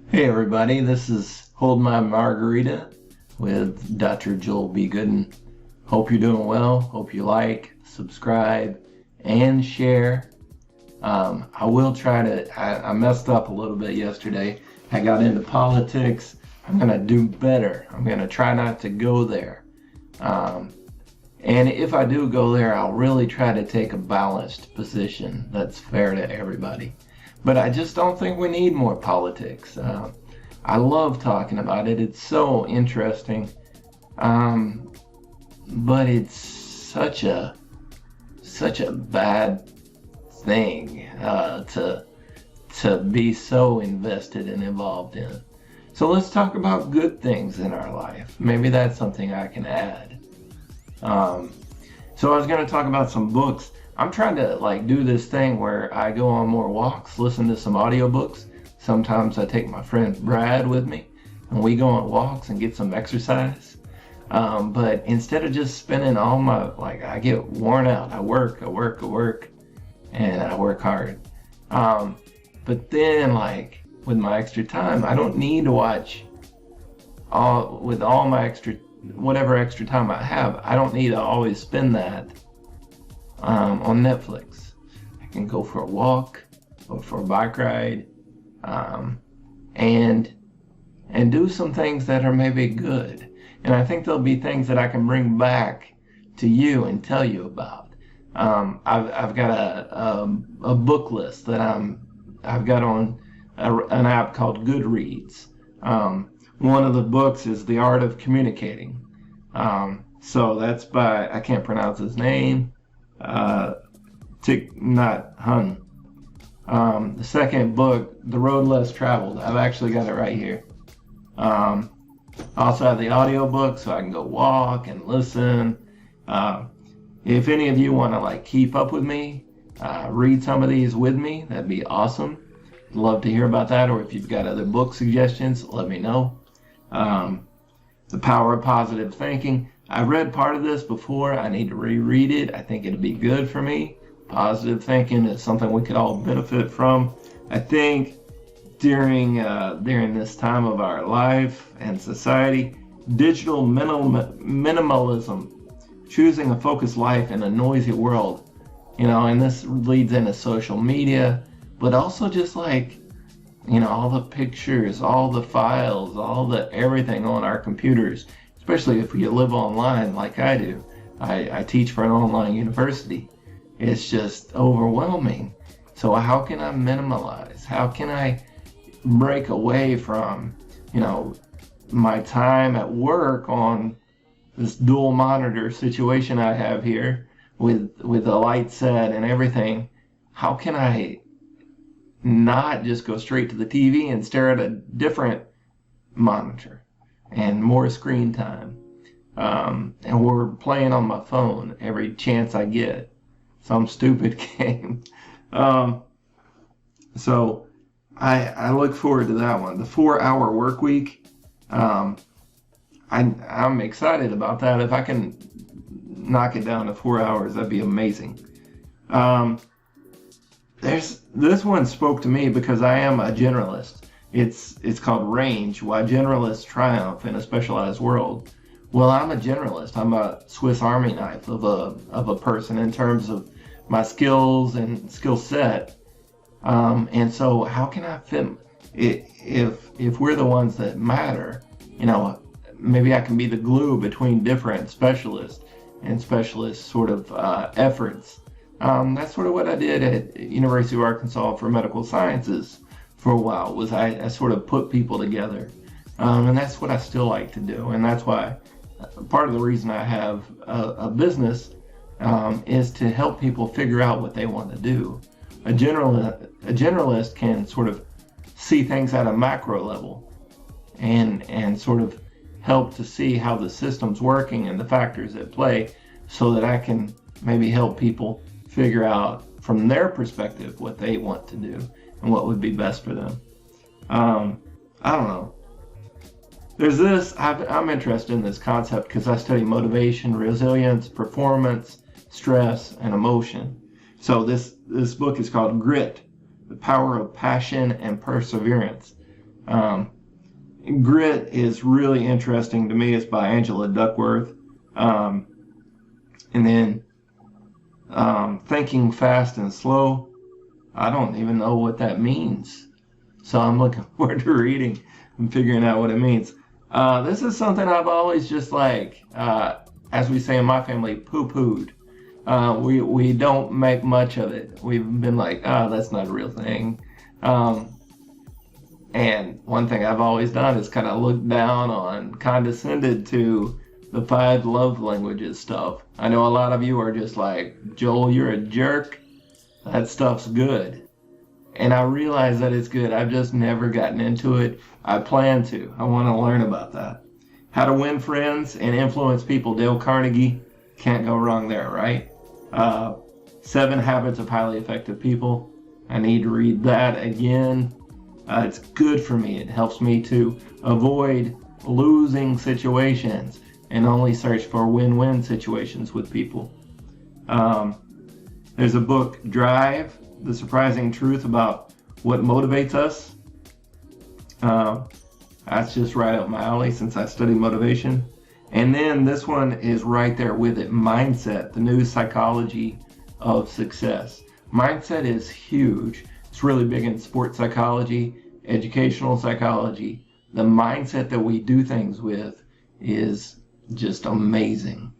Hey everybody, this is Hold My Margarita with Dr. Joel B. Goodin. Hope you're doing well. Hope you like, subscribe, and share. I will try to, I messed up a little bit yesterday. I got into politics. I'm going to do better. I'm going to try not to go there. And if I do go there, I'll really try to take a balanced position that's fair to everybody. But I just don't think we need more politics. I love talking about it. It's so interesting. But it's such a bad thing to be so invested and involved in. So let's talk about good things in our life. Maybe that's something I can add. So I was going to talk about some books. I'm trying to do this thing where I go on more walks, listen to some audiobooks. Sometimes I take my friend Brad with me and we go on walks and get some exercise. But instead of just spending all my, I get worn out. I work, and I work hard. But then with my extra time, I don't need to watch whatever extra time I have. I don't need to always spend that on Netflix. I can go for a walk or for a bike ride, and do some things that are maybe good. And I think there'll be things that I can bring back to you and tell you about. I've got a book list that I've got on an app called Goodreads. One of the books is The Art of Communicating. So that's by, I can't pronounce his name, Thich Nhat Hanh. The second book, The Road Less Traveled, I've actually got it right here. I also have the audio book so I can go walk and listen. If any of you want to keep up with me, read some of these with me, that'd be awesome. Love to hear about that. Or if you've got other book suggestions, let me know. The Power of Positive Thinking. I read part of this before. I need to reread it. I think it'd be good for me. Positive thinking is something we could all benefit from. I think during this time of our life and society, digital minimalism, choosing a focused life in a noisy world, and this leads into social media, but also just all the pictures, all the files, all the everything on our computers, especially if you live online like I do. I teach for an online university. It's just overwhelming. So how can I minimalize? How can I break away from, my time at work on this dual monitor situation I have here with the light set and everything? How can I not just go straight to the TV and stare at a different monitor and more screen time? And we're playing on my phone every chance I get, some stupid game. So I look forward to that one. The 4-hour work week. I'm excited about that. If I can knock it down to 4 hours, that'd be amazing. This one spoke to me because I am a generalist. It's called Range: Why Generalists Triumph in a Specialized World. Well, I'm a generalist. I'm a Swiss Army knife of a person in terms of my skills and skill set. And so how can I fit if we're the ones that matter? Maybe I can be the glue between different specialists and specialist sort of efforts. That's sort of what I did at University of Arkansas for Medical Sciences for a while, was I sort of put people together. And that's what I still like to do. And that's why part of the reason I have a business is to help people figure out what they want to do. A generalist can sort of see things at a macro level and sort of help to see how the system's working and the factors at play, so that I can maybe help people figure out from their perspective what they want to do and what would be best for them. I don't know. There's this, I'm interested in this concept because I study motivation, resilience, performance, stress, and emotion. So this book is called Grit: The Power of Passion and Perseverance. Um, Grit is really interesting to me. It's by Angela Duckworth. Um, and then Thinking Fast and Slow. I don't even know what that means. So I'm looking forward to reading and figuring out what it means. This is something I've always just like, as we say in my family, poo-pooed. We don't make much of it. We've been like, oh, that's not a real thing. And one thing I've always done is kind of looked down on, condescended to the 5 love languages stuff. I know a lot of you are just like, Joel, you're a jerk. That stuff's good. And I realize that it's good. I've just never gotten into it. I plan to. I want to learn about that. How to Win Friends and Influence People. Dale Carnegie. Can't go wrong there, right? 7 Habits of Highly Effective People. I need to read that again. It's good for me. It helps me to avoid losing situations and only search for win-win situations with people. There's a book, Drive, The Surprising Truth About What Motivates Us. That's just right up my alley since I study motivation. And then this one is right there with it, Mindset, the new psychology of success. Mindset is huge. It's really big in sports psychology, educational psychology. The mindset that we do things with is just amazing.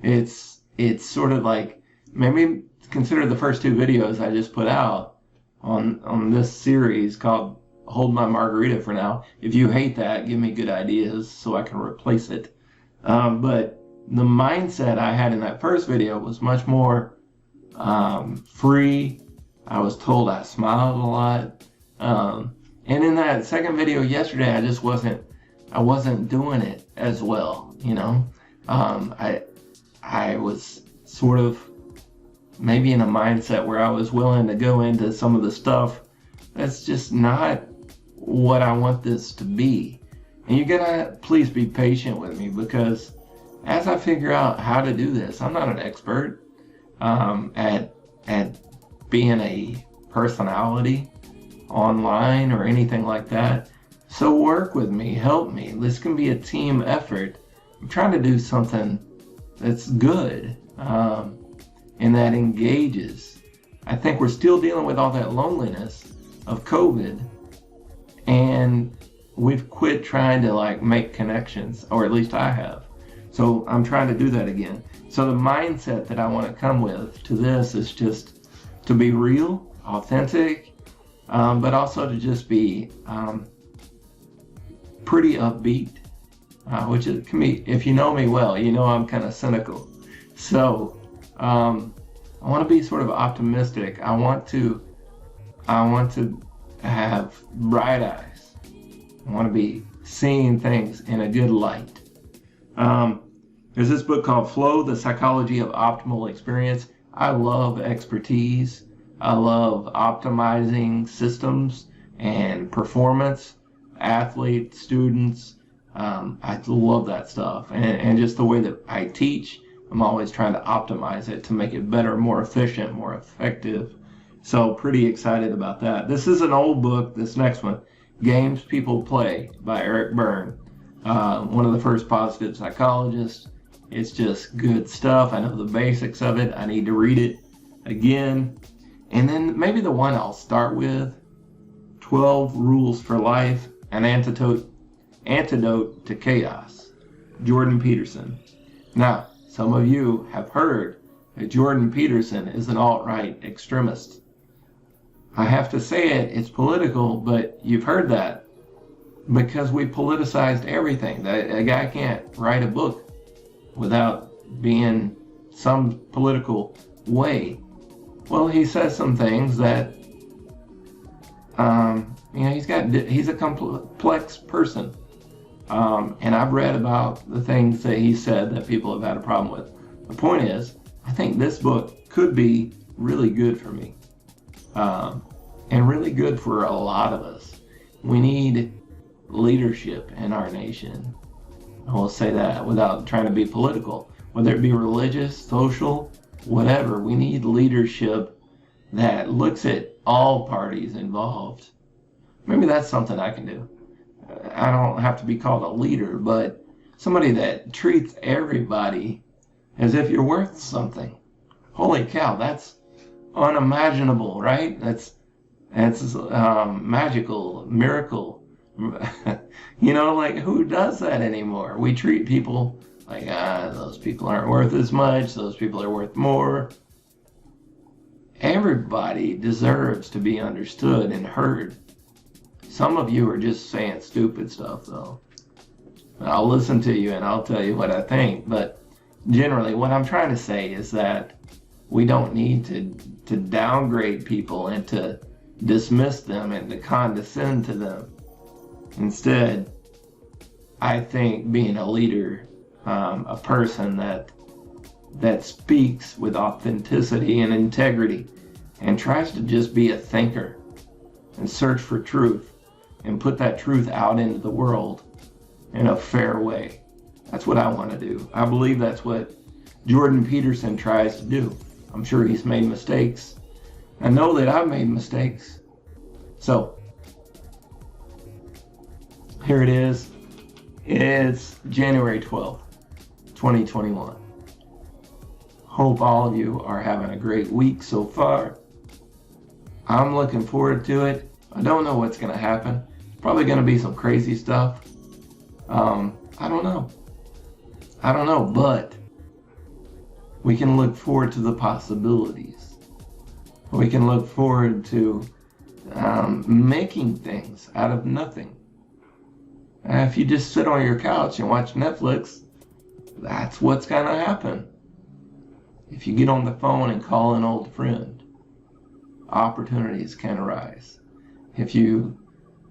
It's sort of like, maybe consider the first 2 videos I just put out on this series called Hold My Margarita for now. If you hate that, give me good ideas so I can replace it. But the mindset I had in that first video was much more free. I was told I smiled a lot. And in that second video yesterday, I wasn't doing it as well, you know. I was sort of maybe in a mindset where I was willing to go into some of the stuff that's just not what I want this to be. And you gotta please be patient with me, because as I figure out how to do this, I'm not an expert at being a personality online or anything like that. So work with me, help me. This can be a team effort. I'm trying to do something that's good and that engages. I think we're still dealing with all that loneliness of COVID, and we've quit trying to like make connections, or at least I have. So I'm trying to do that again. So the mindset that I want to come with to this is just to be real, authentic, but also to just be pretty upbeat, which it can be. If you know me well, you know I'm kind of cynical. So I want to be sort of optimistic. I want to have bright eyes. I want to be seeing things in a good light. There's this book called Flow, The Psychology of Optimal Experience. I love expertise. I love optimizing systems and performance, athletes, students. I love that stuff. And just the way that I teach, I'm always trying to optimize it to make it better, more efficient, more effective. So pretty excited about that. This is an old book, this next one, Games People Play by Eric Berne. One of the first positive psychologists. It's just good stuff. I know the basics of it. I need to read it again. And then maybe the one I'll start with, 12 Rules for Life, an antidote to chaos, Jordan Peterson. Now, some of you have heard that Jordan Peterson is an alt-right extremist. I have to say it, it's political, but you've heard that because we politicized everything. A guy can't write a book without being some political way. Well, he says some things that, he's a complex person. And I've read about the things that he said that people have had a problem with. The point is, I think this book could be really good for me. And really good for a lot of us. We need leadership in our nation. I will say that without trying to be political. Whether it be religious, social, whatever, we need leadership that looks at all parties involved. Maybe that's something I can do. I don't have to be called a leader, but somebody that treats everybody as if you're worth something. Holy cow, that's unimaginable, right? That's magical, miracle. Like, who does that anymore? We treat people like, those people aren't worth as much, those people are worth more. Everybody deserves to be understood and heard. Some of you are just saying stupid stuff, though. I'll listen to you and I'll tell you what I think, but generally what I'm trying to say is that we don't need to downgrade people and to dismiss them and to condescend to them. Instead, I think being a leader, a person that speaks with authenticity and integrity and tries to just be a thinker and search for truth and put that truth out into the world in a fair way. That's what I want to do. I believe that's what Jordan Peterson tries to do. I'm sure he's made mistakes. I know that I've made mistakes. So, here it is. It's January 12th, 2021. Hope all of you are having a great week so far. I'm looking forward to it. I don't know what's going to happen. Probably going to be some crazy stuff. I don't know, but we can look forward to the possibilities. We can look forward to making things out of nothing. If you just sit on your couch and watch Netflix, that's what's going to happen. If you get on the phone and call an old friend, opportunities can arise. If you,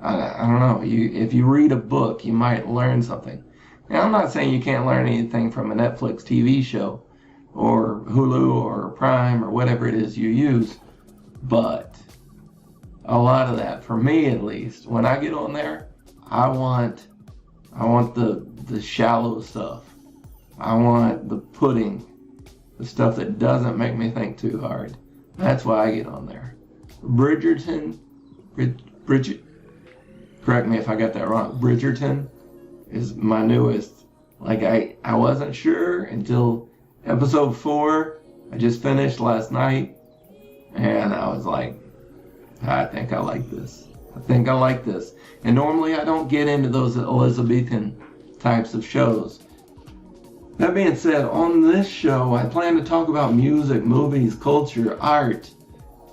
if you read a book, you might learn something. Now, I'm not saying you can't learn anything from a Netflix TV show or Hulu or Prime or whatever it is you use, but a lot of that, for me at least, when I get on there, I want the shallow stuff. I want the pudding, the stuff that doesn't make me think too hard. That's why I get on there. Bridgerton, correct me if I got that wrong. Bridgerton is my newest. Like, I wasn't sure until episode 4. I just finished last night, and I was like, I think I like this. And normally I don't get into those Elizabethan types of shows. That being said, on this show, I plan to talk about music, movies, culture, art,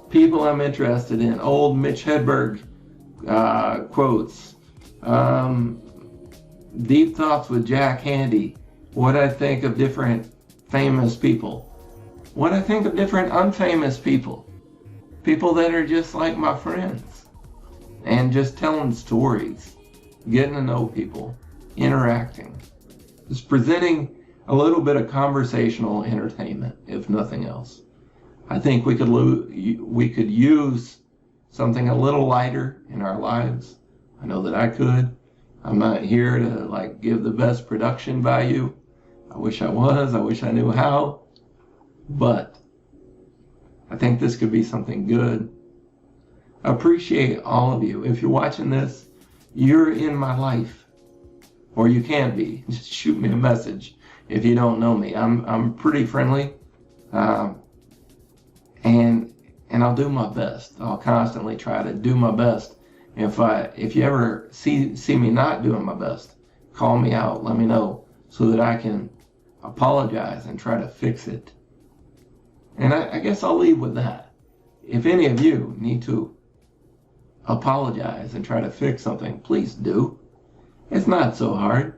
people I'm interested in, old Mitch Hedberg quotes, deep thoughts with Jack Handy, what I think of different famous people, what I think of different unfamous people, people that are just like my friends, and just telling stories, getting to know people, interacting, just presenting a little bit of conversational entertainment, if nothing else. I think we could use something a little lighter in our lives. I know that I could. I'm not here to give the best production value. I wish I was. I wish I knew how. But I think this could be something good. I appreciate all of you. If you're watching this, you're in my life, or you can be. Just shoot me a message if you don't know me. I'm pretty friendly, and I'll do my best. I'll constantly try to do my best. If you ever see me not doing my best, call me out. Let me know so that I can apologize and try to fix it. And I guess I'll leave with that. If any of you need to apologize and try to fix something, please do. It's not so hard.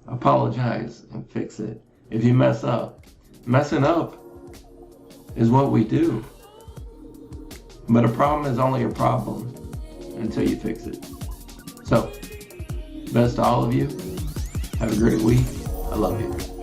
Apologize and fix it. If you mess up, messing up is what we do. But a problem is only a problem until you fix it. So, best to all of you. Have a great week. I love you.